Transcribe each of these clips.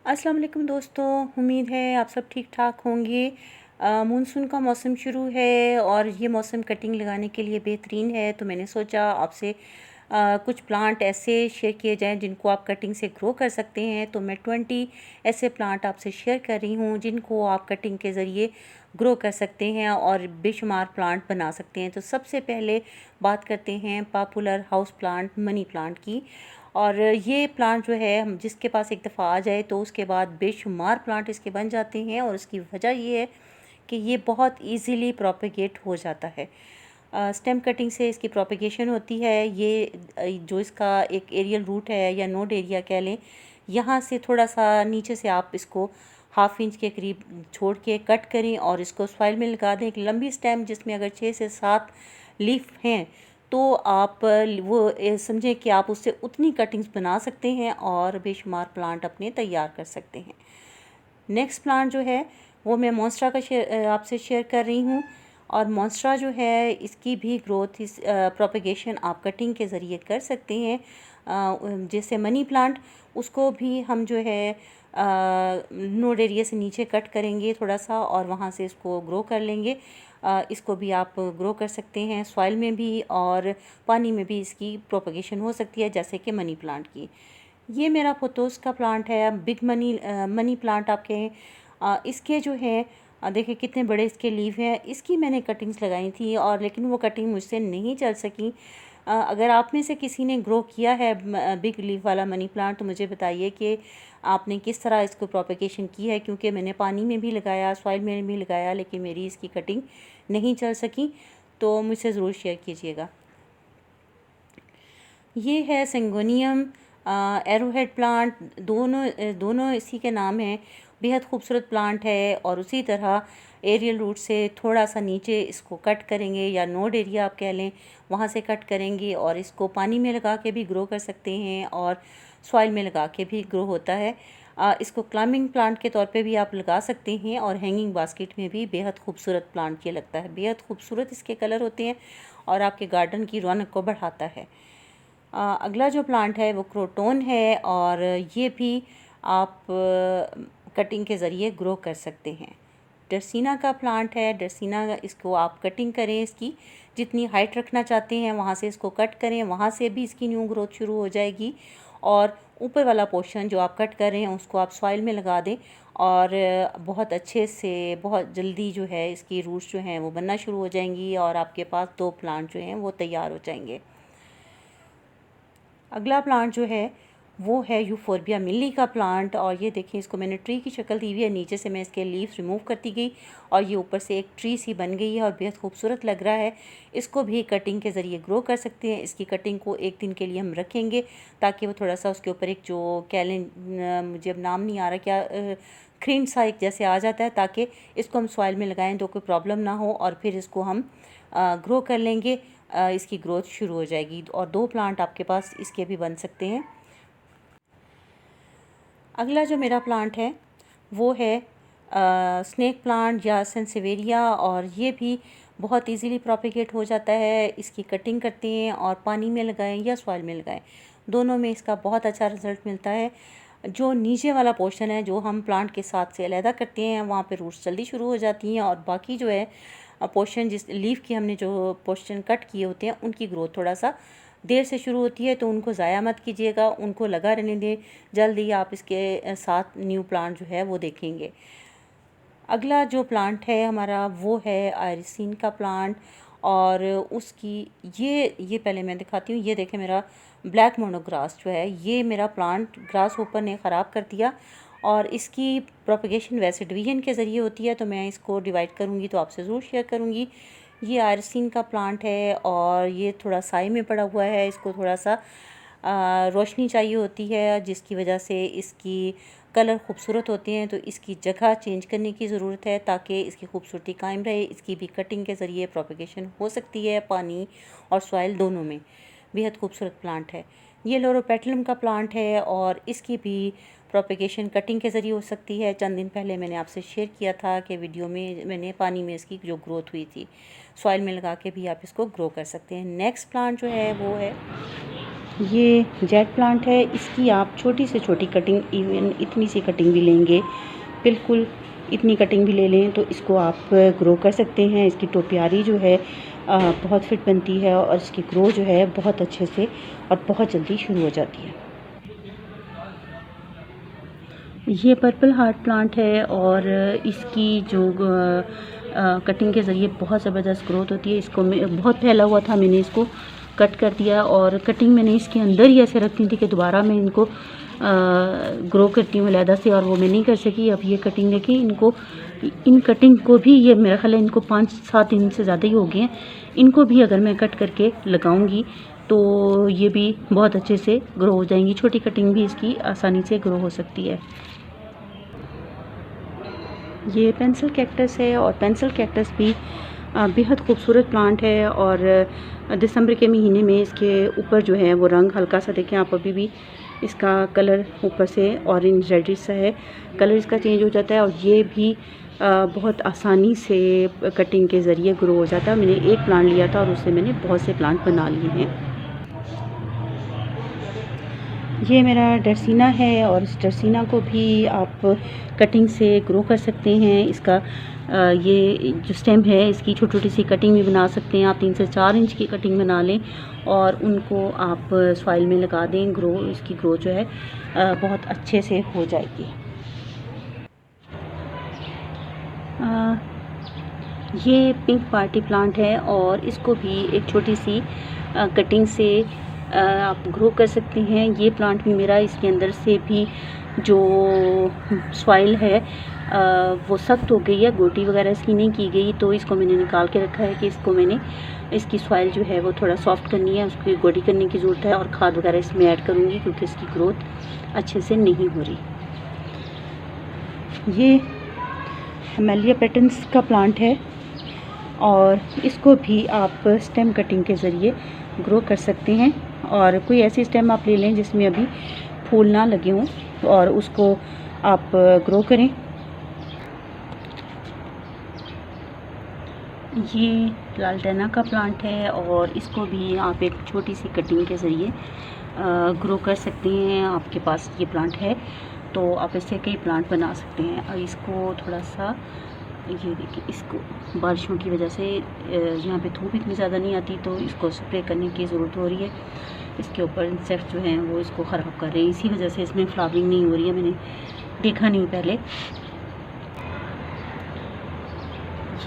अस्सलाम वालेकुम दोस्तों, उम्मीद है आप सब ठीक ठाक होंगे। मानसून का मौसम शुरू है और ये मौसम कटिंग लगाने के लिए बेहतरीन है। तो मैंने सोचा आपसे कुछ प्लांट ऐसे शेयर किए जाएं जिनको आप कटिंग से ग्रो कर सकते हैं। तो मैं 20 ऐसे प्लांट आपसे शेयर कर रही हूँ जिनको आप कटिंग के ज़रिए ग्रो कर सकते हैं और बेशुमार प्लांट बना सकते हैं। तो सबसे पहले बात करते हैं popular house plant money plant की। और ये प्लांट जो है हम जिसके पास एक दफ़ा आ जाए तो उसके बाद बेशुमार प्लांट इसके बन जाते हैं। और उसकी वजह ये है कि ये बहुत इजीली प्रोपेगेट हो जाता है। स्टेम कटिंग से इसकी प्रोपेगेशन होती है। ये जो इसका एक एरियल रूट है या नोड एरिया कह लें, यहाँ से थोड़ा सा नीचे से आप इसको हाफ इंच के करीब छोड़ के कट करें और इसको सॉइल में लगा दें। एक लंबी स्टेम जिसमें अगर 6 से 7 लीफ हैं तो आप वो समझें कि आप उससे उतनी कटिंग्स बना सकते हैं और बेशुमार प्लांट अपने तैयार कर सकते हैं। नेक्स्ट प्लांट जो है वो मैं मॉन्स्ट्रा का आपसे शेयर कर रही हूँ। और मॉन्स्ट्रा जो है इसकी भी ग्रोथ इस प्रोपेगेशन आप कटिंग के ज़रिए कर सकते हैं। जैसे मनी प्लांट उसको भी हम जो है नोड एरिया से नीचे कट करेंगे थोड़ा सा और वहाँ से इसको ग्रो कर लेंगे। इसको भी आप ग्रो कर सकते हैं सॉइल में भी और पानी में भी इसकी प्रोपेगेशन हो सकती है जैसे कि मनी प्लांट की। ये मेरा पोथोस का प्लांट है, बिग मनी प्लांट आप कहें। इसके जो है देखिए कितने बड़े इसके लीफ हैं। इसकी मैंने कटिंग्स लगाई थी और लेकिन वो कटिंग मुझसे नहीं चल सकी। अगर आप में से किसी ने ग्रो किया है बिग लीफ वाला मनी प्लांट तो मुझे बताइए कि आपने किस तरह इसको प्रोपेगेशन की है, क्योंकि मैंने पानी में भी लगाया सॉइल में भी लगाया लेकिन मेरी इसकी कटिंग नहीं चल सकी। तो मुझसे ज़रूर शेयर कीजिएगा। ये है सिंगोनियम एरोहेड प्लांट। दोनों इसी के नाम हैं। बेहद खूबसूरत प्लांट है और उसी तरह एरियल रूट से थोड़ा सा नीचे इसको कट करेंगे या नोड एरिया आप कह लें, वहाँ से कट करेंगे और इसको पानी में लगा के भी ग्रो कर सकते हैं और सॉइल में लगा के भी ग्रो होता है। इसको क्लाइंबिंग प्लांट के तौर पे भी आप लगा सकते हैं और हैंगिंग बास्केट में भी बेहद खूबसूरत प्लांट ये लगता है। बेहद खूबसूरत इसके कलर होते हैं और आपके गार्डन की रौनक को बढ़ाता है। अगला जो प्लांट है वो क्रोटोन है और ये भी आप कटिंग के ज़रिए ग्रो कर सकते हैं। डरसीना का प्लांट है। डरसीना इसको आप कटिंग करें, इसकी जितनी हाइट रखना चाहते हैं वहाँ से इसको कट करें, वहाँ से भी इसकी न्यू ग्रोथ शुरू हो जाएगी। और ऊपर वाला पोर्शन जो आप कट कर रहे हैं उसको आप सॉइल में लगा दें और बहुत अच्छे से बहुत जल्दी जो है इसकी रूट्स जो हैं वो बनना शुरू हो जाएंगी और आपके पास 2 प्लांट जो हैं वो तैयार हो जाएंगे। अगला प्लांट जो है वो है यूफोर्बिया मिली का प्लांट। और ये देखिए इसको मैंने ट्री की शक्ल दी हुई है, नीचे से मैं इसके लीव्स रिमूव करती गई और ये ऊपर से एक ट्री सी बन गई है और बेहद खूबसूरत लग रहा है। इसको भी कटिंग के ज़रिए ग्रो कर सकते हैं। इसकी कटिंग को एक दिन के लिए हम रखेंगे ताकि वो थोड़ा सा उसके ऊपर एक जो मुझे अब नाम नहीं आ रहा क्या क्रीम सा एक जैसे आ जाता है, ताकि इसको हम सॉइल में लगाएं तो कोई प्रॉब्लम ना हो और फिर इसको हम ग्रो कर लेंगे। इसकी ग्रोथ शुरू हो जाएगी और 2 प्लांट आपके पास इसके भी बन सकते हैं। अगला जो मेरा प्लांट है वो है स्नेक प्लांट या सेंसेवेरिया और ये भी बहुत इजीली प्रोपेगेट हो जाता है। इसकी कटिंग करते हैं और पानी में लगाएं या सॉइल में लगाएं, दोनों में इसका बहुत अच्छा रिजल्ट मिलता है। जो नीचे वाला पोर्शन है जो हम प्लांट के साथ से अलहदा करते हैं वहाँ पे रूट्स जल्दी शुरू हो जाती हैं और बाकी जो है पोर्शन जिस लीफ की हमने जो पोर्शन कट किए होते हैं उनकी ग्रोथ थोड़ा सा देर से शुरू होती है। तो उनको ज़ाया मत कीजिएगा, उनको लगा रहने दें, जल्दी आप इसके साथ न्यू प्लांट जो है वो देखेंगे। अगला जो प्लांट है हमारा वो है आयरिसिन का प्लांट और उसकी ये पहले मैं दिखाती हूँ। ये देखें मेरा ब्लैक मोनोग्रास जो है ये मेरा प्लांट ग्रास होपर ने ख़राब कर दिया और इसकी प्रोपेगेशन वैसे डिवीजन के ज़रिए होती है, तो मैं इसको डिवाइड करूँगी तो आपसे ज़रूर शेयर करूँगी। ये आयरिसिन का प्लांट है और ये थोड़ा साए में पड़ा हुआ है। इसको थोड़ा सा रोशनी चाहिए होती है जिसकी वजह से इसकी कलर खूबसूरत होते हैं। तो इसकी जगह चेंज करने की ज़रूरत है ताकि इसकी खूबसूरती कायम रहे। इसकी भी कटिंग के ज़रिए प्रोपेगेशन हो सकती है पानी और सॉइल दोनों में। बेहद खूबसूरत प्लांट है। ये लोरोपेटलम का प्लांट है और इसकी भी प्रोपेगेशन कटिंग के ज़रिए हो सकती है। चंद दिन पहले मैंने आपसे शेयर किया था कि वीडियो में मैंने पानी में इसकी जो ग्रोथ हुई थी, सॉइल में लगा के भी आप इसको ग्रो कर सकते हैं। नेक्स्ट प्लांट जो है वो है ये जेट प्लांट है, इसकी आप छोटी से छोटी कटिंग, इवन इतनी सी कटिंग भी लेंगे, बिल्कुल इतनी कटिंग भी ले लें तो इसको आप ग्रो कर सकते हैं। इसकी टोपियारी जो है बहुत फिट बनती है और इसकी ग्रो जो है बहुत अच्छे से और बहुत जल्दी शुरू हो जाती है। ये पर्पल हार्ट प्लांट है और इसकी जो कटिंग के ज़रिए बहुत ज़बरदस्त ग्रोथ होती है। इसको बहुत फैला हुआ था, मैंने इसको कट कर दिया और कटिंग मैंने इसके अंदर ही ऐसे रखती थी कि दोबारा मैं इनको ग्रो करती हूँ अलहदा से, और वो मैं नहीं कर सकी। अब ये कटिंग देखिए, इन कटिंग को भी, ये मेरा ख्याल है इनको 5-7 दिन से ज़्यादा ही हो गए हैं, इनको भी अगर मैं कट करके लगाऊंगी तो ये भी बहुत अच्छे से ग्रो हो जाएंगी। छोटी कटिंग भी इसकी आसानी से ग्रो हो सकती है। ये पेंसिल कैक्टस है और पेंसिल कैक्टस भी बेहद खूबसूरत प्लांट है और दिसंबर के महीने में इसके ऊपर जो है वो रंग हल्का सा, देखें आप, अभी भी इसका कलर ऊपर से ऑरेंज रेडिश सा है, कलर इसका चेंज हो जाता है और ये भी बहुत आसानी से कटिंग के ज़रिए ग्रो हो जाता है। मैंने एक प्लांट लिया था और उससे मैंने बहुत से प्लांट बना लिए हैं। ये मेरा डरसीना है और इस डरसीना को भी आप कटिंग से ग्रो कर सकते हैं। इसका ये जो स्टेम है इसकी छोटी छोटी सी कटिंग भी बना सकते हैं आप। 3 से 4 इंच की कटिंग बना लें और उनको आप सॉइल में लगा दें, इसकी ग्रो जो है बहुत अच्छे से हो जाएगी। ये पिंक पार्टी प्लांट है और इसको भी एक छोटी सी कटिंग से आप ग्रो कर सकते हैं। ये प्लांट भी मेरा, इसके अंदर से भी जो सॉइल है वो सख्त हो गई है, गोटी वगैरह इसकी नहीं की गई, तो इसको मैंने निकाल के रखा है कि इसको मैंने, इसकी सॉइल जो है वो थोड़ा सॉफ्ट करनी है, उसकी गोटी करने की ज़रूरत है और खाद वगैरह इसमें ऐड करूँगी क्योंकि इसकी ग्रोथ अच्छे से नहीं हो रही। ये हिमालय पैटर्न्स का प्लांट है और इसको भी आप स्टेम कटिंग के ज़रिए ग्रो कर सकते हैं। और कोई ऐसी स्टेम आप ले लें जिसमें अभी फूल ना लगे हों और उसको आप ग्रो करें। ये लालटेना का प्लांट है और इसको भी आप एक छोटी सी कटिंग के ज़रिए ग्रो कर सकते हैं। आपके पास ये प्लांट है तो आप इससे कई प्लांट बना सकते हैं। और इसको थोड़ा सा, ये देखिए, इसको बारिशों की वजह से यहाँ पे धूप इतनी ज़्यादा नहीं आती तो इसको स्प्रे करने की ज़रूरत हो रही है। इसके ऊपर इंसेक्ट जो हैं वो इसको ख़राब कर रहे हैं, इसी वजह से इसमें फ्लावरिंग नहीं हो रही है। मैंने देखा नहीं पहले।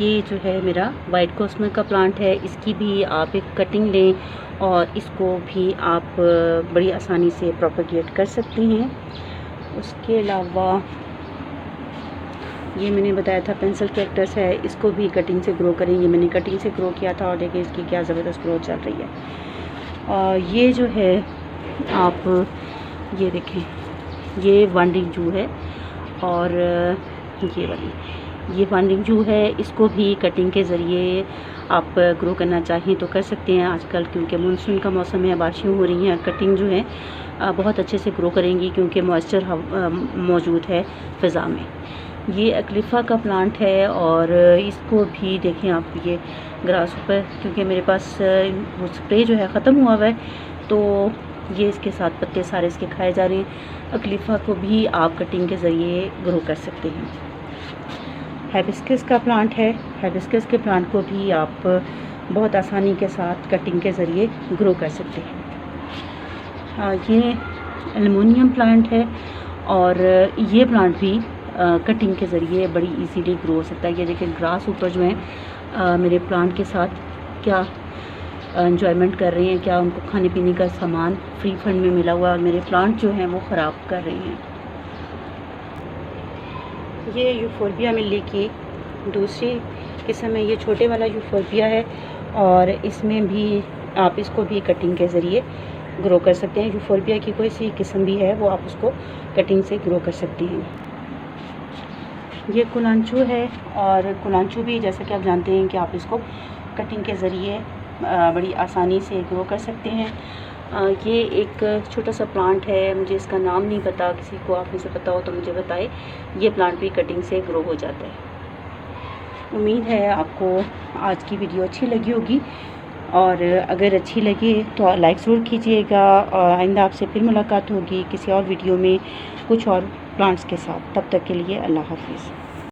ये जो है मेरा वाइट कॉस्मो का प्लांट है, इसकी भी आप एक कटिंग लें और इसको भी आप बड़ी आसानी से प्रोपेगेट कर सकते हैं। उसके अलावा ये मैंने बताया था पेंसिल कैक्टस है, इसको भी कटिंग से ग्रो करें। ये मैंने कटिंग से ग्रो किया था और देखिए इसकी क्या ज़बरदस्त ग्रोथ चल रही है। ये जो है आप ये देखें, ये वांडरिंग जू है और ये वाली, ये वांडरिंग जू है, इसको भी कटिंग के ज़रिए आप ग्रो करना चाहें तो कर सकते हैं। आजकल क्योंकि मानसून का मौसम है, बारिशें हो रही हैं, कटिंग जो है बहुत अच्छे से ग्रो करेंगी क्योंकि मॉइस्चर मौजूद है फ़िज़ा में। ये अक्लिफ़ा का प्लांट है और इसको भी देखें आप, ये ग्रास ऊपर, क्योंकि मेरे पास वो स्प्रे जो है ख़त्म हुआ है तो ये इसके साथ पत्ते सारे इसके खाए जा रहे हैं। अक्लिफ़ा को भी आप कटिंग के ज़रिए ग्रो कर सकते हैं। हाइबिस्कस का प्लांट है, हाइबिस्कस के प्लांट को भी आप बहुत आसानी के साथ कटिंग के ज़रिए ग्रो कर सकते हैं। ये एलुमिनियम प्लांट है और ये प्लांट भी कटिंग के ज़रिए बड़ी इजीली ग्रो हो सकता है। ये देखिए ग्रास ऊपर जो है मेरे प्लांट के साथ क्या एंजॉयमेंट कर रहे हैं, क्या उनको खाने पीने का सामान फ्री फंड में मिला हुआ है और मेरे प्लांट जो हैं वो ख़राब कर रहे हैं। ये यूफोर्बिया मिल्ली की दूसरी किस्म है, ये छोटे वाला यूफोर्बिया है और इसमें भी आप इसको भी कटिंग के ज़रिए ग्रो कर सकते हैं। यूफोर्बिया की कोई सी किस्म भी है वो आप उसको कटिंग से ग्रो कर सकते हैं। ये कुलांचू है और कुलांचू भी जैसा कि आप जानते हैं कि आप इसको कटिंग के ज़रिए बड़ी आसानी से ग्रो कर सकते हैं। ये एक छोटा सा प्लांट है, मुझे इसका नाम नहीं पता, किसी को आप में से पता हो तो मुझे बताए। ये प्लांट भी कटिंग से ग्रो हो जाता है। उम्मीद है आपको आज की वीडियो अच्छी लगी होगी और अगर अच्छी लगे तो लाइक ज़रूर कीजिएगा। और आइंदा आपसे फिर मुलाकात होगी किसी और वीडियो में कुछ और प्लांट्स के साथ। तब तक के लिए अल्लाह हाफ़िज़।